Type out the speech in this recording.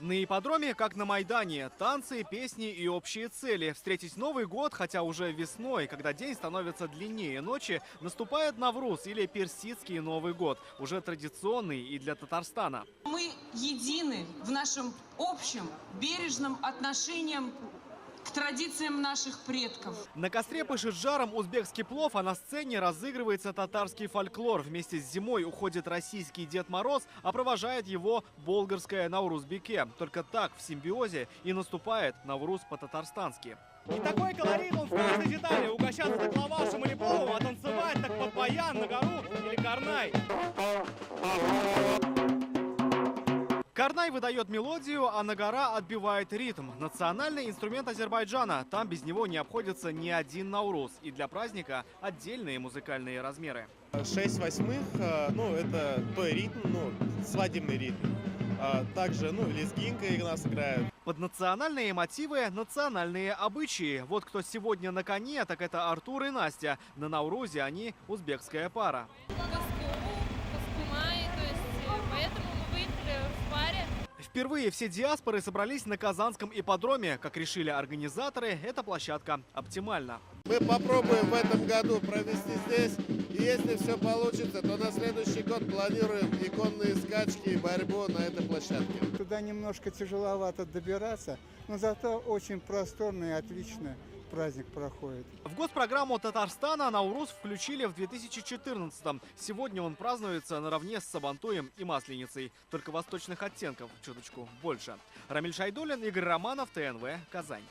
На ипподроме, как на Майдане, танцы, песни и общие цели. Встретить Новый год, хотя уже весной, когда день становится длиннее ночи, наступает Навруз или Персидский Новый год, уже традиционный и для Татарстана. Мы едины в нашем общем бережном отношении к традициям наших предков. На костре пышет жаром узбекский плов, а на сцене разыгрывается татарский фольклор. Вместе с зимой уходит российский Дед Мороз, а провожает его болгарская Наурузбеке. Только так, в симбиозе, и наступает Навруз по-татарстански. И такой колорит он в каждой детали. Угощаться так лавашем или пловом, а танцевать так под баян, на гору или карнай. Карнай выдает мелодию, а нагара отбивает ритм. Национальный инструмент Азербайджана. Там без него не обходится ни один Навруз. И для праздника отдельные музыкальные размеры. 6/8, это той ритм, свадебный ритм. Также, лезгинка у нас играет. Под национальные мотивы национальные обычаи. Вот кто сегодня на коне, так это Артур и Настя. На Наврузе они узбекская пара. Впервые все диаспоры собрались на Казанском ипподроме. Как решили организаторы, эта площадка оптимальна. Мы попробуем в этом году провести здесь. И если все получится, то на следующий год планируем иконные скачки и борьбу на этой площадке. Туда немножко тяжеловато добираться, но зато очень просторно и отлично праздник проходит. В госпрограмму Татарстана Навруз включили в 2014-м. Сегодня он празднуется наравне с Сабантуем и Масленицей. Только восточных оттенков чуточку больше. Рамиль Шайдуллин, Игорь Романов, ТНВ, Казань.